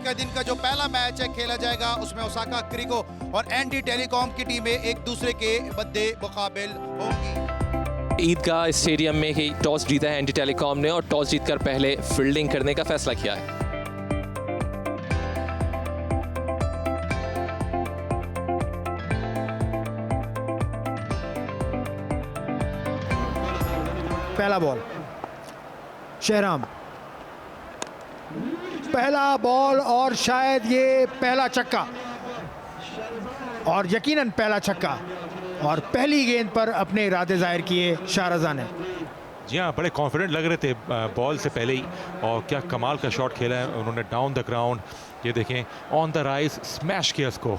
का दिन का जो पहला मैच है खेला जाएगा उसमें ओसाका क्रिको और एनडी टेलीकॉम की टीमें एक दूसरे के मद्दे मुकाबिल होंगी। ईदगाह स्टेडियम में ही टॉस जीता है एनडी टेलीकॉम ने और टॉस जीतकर पहले फील्डिंग करने का फैसला किया है। पहला बॉल शहराम, पहला बॉल और शायद ये पहला छक्का और यकीनन पहला छक्का और पहली गेंद पर अपने इरादे जाहिर किए शाहरज़ा ने। जी हाँ, बड़े कॉन्फिडेंट लग रहे थे बॉल से पहले ही और क्या कमाल का शॉट खेला है उन्होंने डाउन द ग्राउंड। ये देखें ऑन द राइज स्मैश किया इसको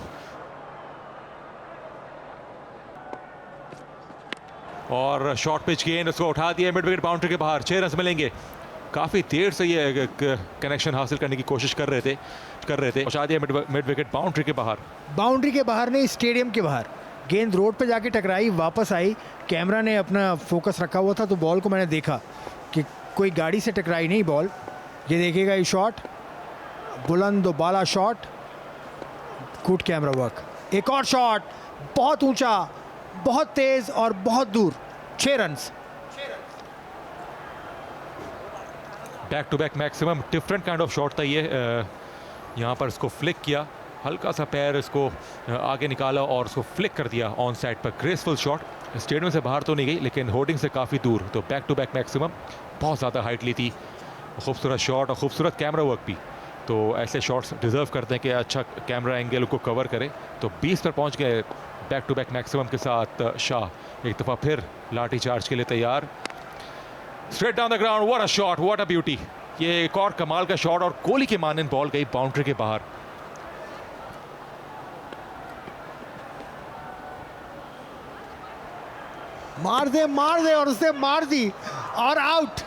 और शॉर्ट पिच गेंद उसको उठा दिया मिड विकेट बाउंड्री के बाहर। 6 रन मिलेंगे। काफ़ी देर से ये कनेक्शन हासिल करने की कोशिश कर रहे थे पहुंचा दिया मिड विकेट बाउंड्री के बाहर। बाउंड्री के बाहर नहीं, स्टेडियम के बाहर। गेंद रोड पे जाके टकराई, वापस आई। कैमरा ने अपना फोकस रखा हुआ था तो बॉल को मैंने देखा कि कोई गाड़ी से टकराई नहीं बॉल। ये देखिएगा ये शॉट, बुलंद बाला शॉट, गुड कैमरा वर्क। एक और शॉट बहुत ऊंचा, बहुत तेज और बहुत दूर। 6 run. Back to back maximum different kind of shot था ये। यहाँ पर इसको फ्लिक किया, हल्का सा पैर इसको आगे निकाला और उसको फ्लिक कर दिया ऑन साइड पर। ग्रेसफुल शॉट, स्टेडियम से बाहर तो नहीं गई लेकिन होर्डिंग से काफ़ी दूर। तो बैक टू बैक मैक्सिमम, बहुत ज़्यादा हाइट ली थी। खूबसूरत शॉट और खूबसूरत कैमरा वर्क भी। तो ऐसे शॉट्स डिज़र्व करते हैं कि अच्छा कैमरा एंगल को कवर करे। तो 20 पर पहुँच गए बैक टू बैक मैक्सिमम के साथ शाह। एक दफ़ा फिर लाठी चार्ज के लिए तैयार। Straight down the ground, what a shot, what a beauty. ये एक और कमाल का शॉट और कोहली की मानन बॉल गई बाउंड्री के बाहर। मार दे और उसने मार दी और आउट।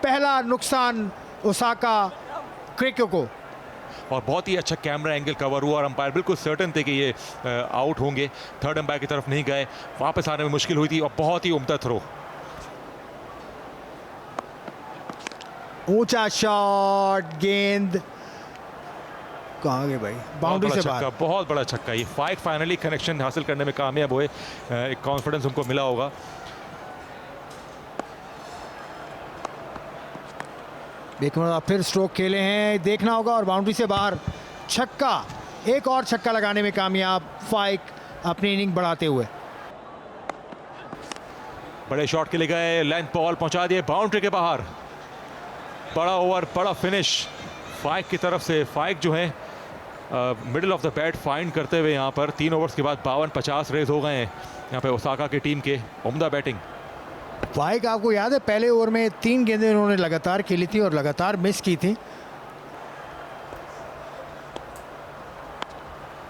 पहला नुकसान ओसाका क्रिको को। और बहुत ही अच्छा कैमरा एंगल कवर हुआ और अंपायर बिल्कुल सर्टन थे कि ये आउट होंगे। थर्ड अंपायर की तरफ नहीं गए, वापस आने में मुश्किल हुई थी और बहुत ही उम्दा थ्रो। ऊंचा शॉट, गेंद कहाँ गए भाई, बाउंड्री से बाहर। बहुत बड़ा छक्का। ये फाइनली कनेक्शन हासिल करने में कामयाब हुए। एक कॉन्फिडेंस उनको मिला होगा। देखो फिर स्ट्रोक खेले हैं, देखना होगा। और बाउंड्री से बाहर छक्का, एक और छक्का लगाने में कामयाब फाइक अपनी इनिंग बढ़ाते हुए। बड़े शॉट के लिए गए, लेंथ बॉल पहुंचा दिए बाउंड्री के बाहर। बड़ा ओवर, बड़ा फिनिश फाइक की तरफ से। फाइक जो है middle of the bat find करते हुए यहाँ पर 3 ओवर्स के बाद 52-50 रेज हो गए हैं यहाँ पे ओसाका की टीम के। उम्दा बैटिंग। फाइक आपको याद है पहले ओवर में 3 गेंदें उन्होंने लगातार खेली थी और लगातार मिस की थी।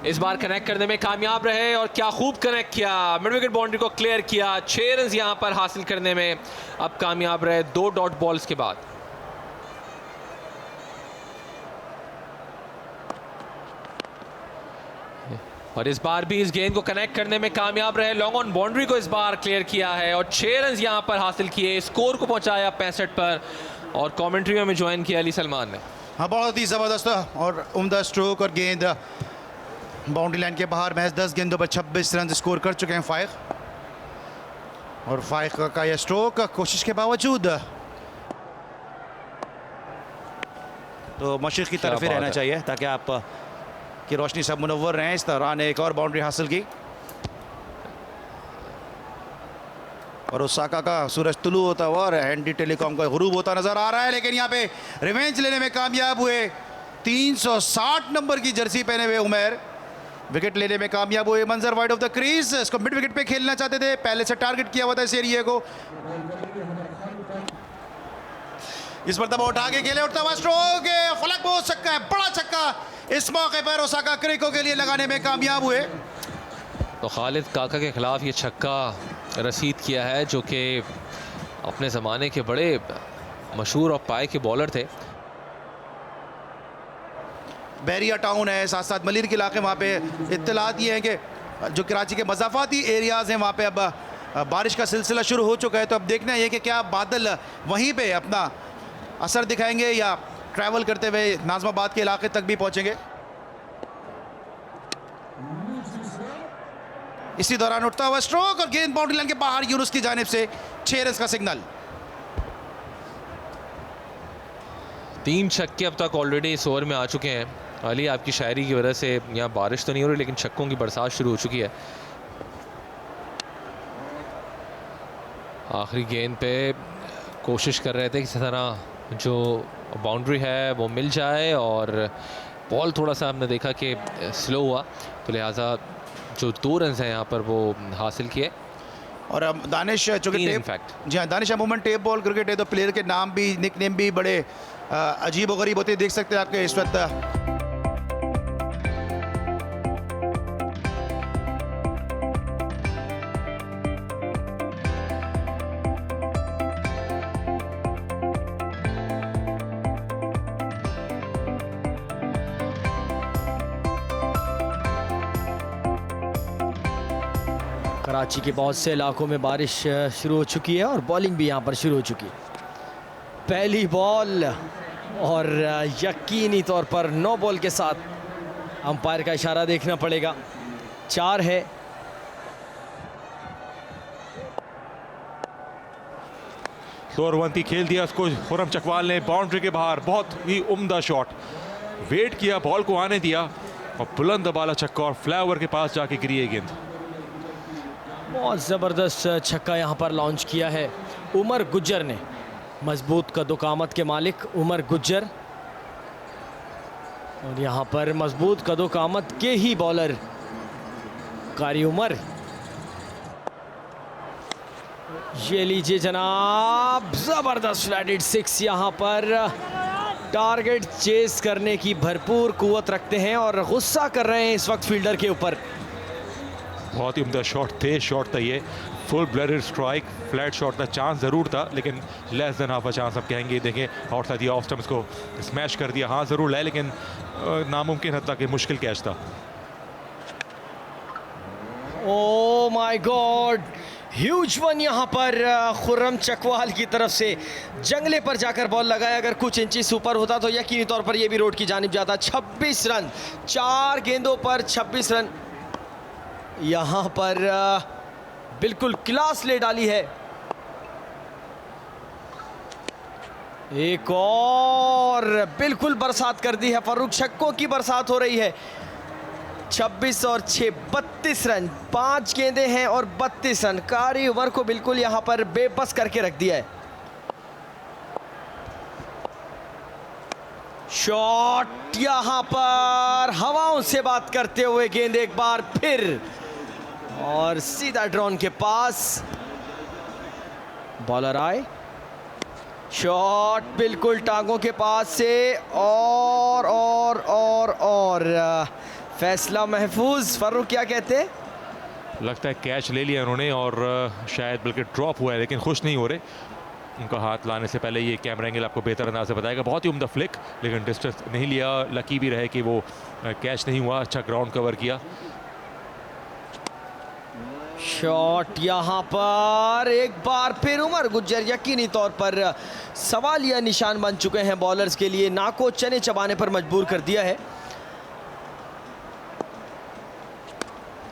इस बार कनेक्ट करने में कामयाब रहे और क्या खूब कनेक्ट किया, मिड विकेट बाउंड्री को क्लियर किया। 6 रन यहाँ पर हासिल करने में अब कामयाब रहे 2 डॉट बॉल्स के बाद। और इस बार भी इस गेंद को कनेक्ट करने में कामयाब रहे। लॉन्ग ऑन बाउंड्री को इस बार क्लियर किया है और 6 रन यहां पर हासिल किए। स्कोर को पहुंचाया 65 पर और कमेंट्री में ज्वाइन किया अली सलमान ने। हाँ, बहुत ही ज़बरदस्त और उम्दा स्ट्रोक और गेंद बाउंड्री लाइन के बाहर। महज 10 गेंदों पर 26 रन स्कोर कर चुके हैं फाइक। और फाइक का यह स्ट्रोक कोशिश के बावजूद तो मशरिक़ की तरफ ही रहना चाहिए ताकि आप की रोशनी सब मुनव्वर रहें। इस दौरान एक और बाउंड्री हासिल की और ओसाका का सूरज तुलू होता हुआ और एनडी टेलीकॉम का गुरूब होता नजर आ रहा है। लेकिन यहाँ पे रिवेंज लेने में कामयाब हुए। 360 नंबर की जर्सी पहने हुए उमर विकेट लेने में कामयाब हुए। मंजर वाइड ऑफ द क्रीज, इसको मिड विकेट पे खेलना चाहते थे, पहले से टारगेट किया हुआ था इस एरिया को। इस मरतबा उठा के खेले, उठता हुआ स्ट्रोक, फलक बहुत छक्का है, बड़ा छक्का इस मौके पर ओसाका क्रिको के लिए लगाने में कामयाब हुए। तो खालिद काका के खिलाफ ये छक्का रसीद किया है जो कि अपने ज़माने के बड़े मशहूर और पाए के बॉलर थे। बैरिया टाउन है, साथ साथ मलिर के इलाके, वहाँ पे इत्तलात ये हैं कि जो कराची के मज़ाफ़ाती एरियाज़ हैं वहाँ पे अब बारिश का सिलसिला शुरू हो चुका है। तो अब देखना है कि क्या बादल वहीं पे अपना असर दिखाएंगे या ट्रैवल करते हुए नाज़माबाद के इलाके तक भी पहुंचेंगे। इसी दौरान उठता हुआ स्ट्रोक और गेंद बाउंड्री लाइन के बाहर, यूनुस की जानिब से 6 रन का सिग्नल। 3 छक्के अब तक ऑलरेडी इस ओवर में आ चुके हैं। अली, आपकी शायरी की वजह से यहाँ बारिश तो नहीं हो रही, लेकिन छक्कों की बरसात शुरू हो चुकी है। आखिरी गेंद पे कोशिश कर रहे थे किसी तरह जो बाउंड्री है वो मिल जाए, और बॉल थोड़ा सा हमने देखा कि स्लो हुआ, तो लिहाजा जो 2 रन हैं यहाँ पर वो हासिल किए। और अब दानिश चूंकि टेप, इनफैक्ट जी हाँ, दानिश अमूमन टेप बॉल क्रिकेट है तो प्लेयर के नाम भी, निक नेम भी बड़े अजीब व गरीब होते हैं। देख सकते हैं आपके इस वक्त कराची के बहुत से इलाकों में बारिश शुरू हो चुकी है और बॉलिंग भी यहाँ पर शुरू हो चुकी है। पहली बॉल और यकीनी तौर पर नो बॉल के साथ अंपायर का इशारा देखना पड़ेगा। 4 है। शोरवंती खेल दिया उसको खुर्रम चकवाल ने बाउंड्री के बाहर, बहुत ही उम्दा शॉट, वेट किया, बॉल को आने दिया और बुलंद बाला छक्का और फ्लाईओवर के पास जाके गिरी है गेंद। बहुत ज़बरदस्त छक्का यहाँ पर लॉन्च किया है उमर गुज्जर ने, मजबूत कदोकामत के मालिक उमर गुज्जर, और यहाँ पर मजबूत कदोकामत के ही बॉलर कारी उमर। ये लीजिए जनाब, ज़बरदस्त फ्लैटेड 6 यहाँ पर टारगेट चेस करने की भरपूर कुव्वत रखते हैं और गुस्सा कर रहे हैं इस वक्त फील्डर के ऊपर। बहुत ही उम्दा शॉट, तेज शॉट था ये, full blooded strike, flat shot था, चांस ज़रूर था लेकिन less than half a chance आप कहेंगे। देखें आउटसाइड द ऑफ स्टंप इसको स्मैश कर दिया, हाँ ज़रूर है लेकिन नामुमकिन हद तक कि मुश्किल कैच था। Oh my God, huge one यहाँ पर खुर्रम चकवाल की तरफ से जंगले पर जाकर बॉल लगाया। अगर कुछ इंचेस ऊपर होता तो यकीनी तौर पर यह भी रोड की जानिब जाता। 26 रन, 4 गेंदों पर 26 रन यहाँ पर बिल्कुल क्लास ले डाली है। एक और बिल्कुल बरसात कर दी है, फर्रुख छक्कों की बरसात हो रही है। 26 और 6 32 रन, 5 गेंदें हैं और 32 रन। कारी उमर को बिल्कुल यहाँ पर बेबस करके रख दिया है। शॉट यहाँ पर हवाओं से बात करते हुए गेंद एक बार फिर और सीधा ड्रोन के पास, बॉलर आए, शॉट बिल्कुल टांगों के पास से और फैसला महफूज। फर्रुख क्या कहते हैं? लगता है कैच ले लिया उन्होंने और शायद बल्कि ड्रॉप हुआ है लेकिन खुश नहीं हो रहे। उनका हाथ लाने से पहले ये कैमरा एंगल आपको बेहतर अंदाज से बताएगा। बहुत ही उम्दा फ्लिक, लेकिन डिस्टेंस नहीं लिया, लकी भी रहे कि वो कैच नहीं हुआ, अच्छा ग्राउंड कवर किया। शॉट यहाँ पर एक बार फिर उमर गुज्जर यकीनी तौर पर सवालिया निशान बन चुके हैं बॉलर्स के लिए, नाको चने चबाने पर मजबूर कर दिया है।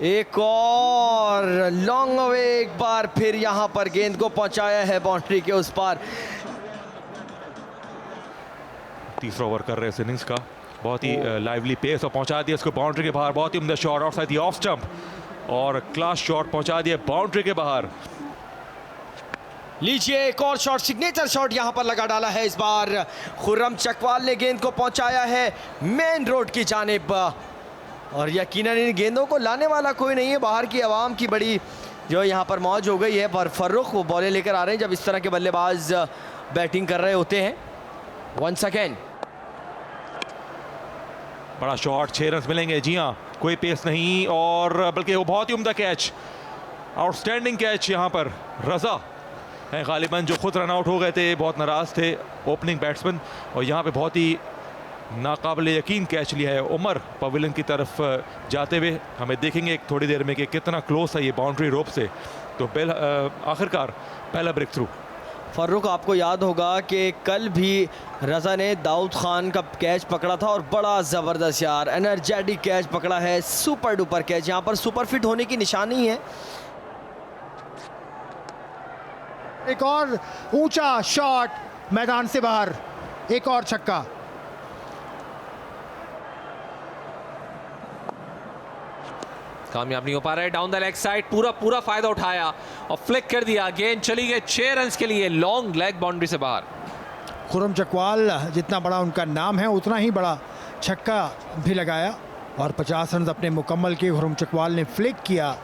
एक और लॉन्ग अवे, एक बार फिर यहाँ पर गेंद को पहुंचाया है बाउंड्री के उस पार। तीसरा ओवर कर रहे हैं इनिंग्स का, बहुत ही लाइवली पेस और पहुंचा दिया उसको बाउंड्री के बाहर। बहुत ही उम्दा shot outside the off stump और क्लास शॉट पहुंचा दिया बाउंड्री के बाहर। लीजिए एक और शॉट, सिग्नेचर शॉट यहां पर लगा डाला है इस बार खुर्रम चकवाल ने। गेंद को पहुंचाया है मेन रोड की जानिब और यकीनन इन गेंदों को लाने वाला कोई नहीं है। बाहर की आवाम की बड़ी जो यहाँ पर मौज हो गई है, पर फर्रुख वो बॉलें लेकर आ रहे हैं जब इस तरह के बल्लेबाज बैटिंग कर रहे होते हैं। वंस अगेन बड़ा शॉट, 6 रन मिलेंगे। जी हाँ, कोई पेस नहीं और बल्कि वो बहुत ही उम्दा कैच, आउटस्टैंडिंग कैच यहाँ पर। रजा हैं गालिबन जो खुद रन आउट हो गए थे, बहुत नाराज थे ओपनिंग बैट्समैन, और यहाँ पे बहुत ही नाकाबिले यकीन कैच लिया है उमर पवेलियन की तरफ जाते हुए। हमें देखेंगे थोड़ी देर में कि कितना क्लोज है ये बाउंड्री रोप से। तो आखिरकार पहला ब्रेक थ्रू। फर्रुख, आपको याद होगा कि कल भी रज़ा ने दाऊद खान का कैच पकड़ा था और बड़ा ज़बरदस्त यार एनर्जेटिक कैच पकड़ा है, सुपर डुपर कैच। यहाँ पर सुपर फिट होने की निशानी है। एक और ऊंचा शॉट मैदान से बाहर, एक और छक्का। कामयाब नहीं हो पा रहा है। डाउन द लेग साइड पूरा फायदा उठाया और फ्लिक कर दिया। गेंद चली गई 6 रन के लिए, लॉन्ग लेग बाउंड्री से बाहर। खुर्रम चकवाल जितना बड़ा उनका नाम है उतना ही बड़ा छक्का भी लगाया और 50 रन अपने मुकम्मल किए। खुर्रम चकवाल ने फ्लिक किया।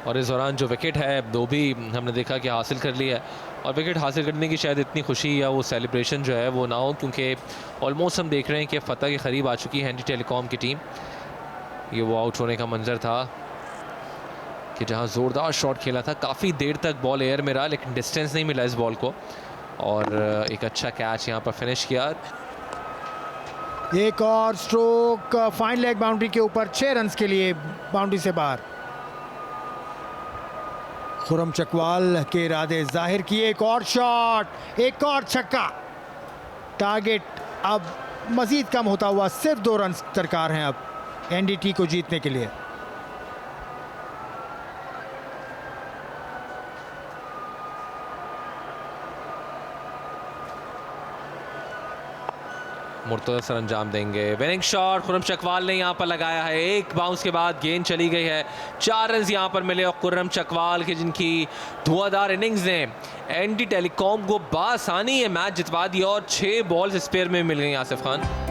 और इस दौरान जो विकेट है वो भी हमने देखा कि हासिल कर लिया है। और विकेट हासिल करने की शायद इतनी खुशी या वो सेलिब्रेशन जो है वो ना हो, क्योंकि ऑलमोस्ट हम देख रहे हैं कि फ़तह के करीब आ चुकी है एनडी टेलीकॉम की टीम। ये वो आउट होने का मंजर था कि जहां ज़ोरदार शॉट खेला था, काफ़ी देर तक बॉल एयर में रहा लेकिन डिस्टेंस नहीं मिला इस बॉल को, और एक अच्छा कैच यहाँ पर फिनिश किया। एक और स्ट्रोक फाइन लेग बाउंड्री के ऊपर, 6 रन के लिए बाउंड्री से बाहर। खुर्रम चकवाल के इरादे जाहिर किए। एक और शॉट, एक और छक्का। टारगेट अब मजीद कम होता हुआ, सिर्फ 2 रन दरकार हैं अब एनडीटी को जीतने के लिए। मुर्तज़ा सर अंजाम देंगे। विनिंग शॉट खुर्रम चकवाल ने यहाँ पर लगाया है। एक बाउंस के बाद गेंद चली गई है। 4 रन यहाँ पर मिले और खुर्रम चकवाल के जिनकी धुआंधार इनिंग्स ने एनडी टेलीकॉम को बासानी ये मैच जितवा दिया और 6 बॉल्स स्पेयर में मिल गई आसिफ खान।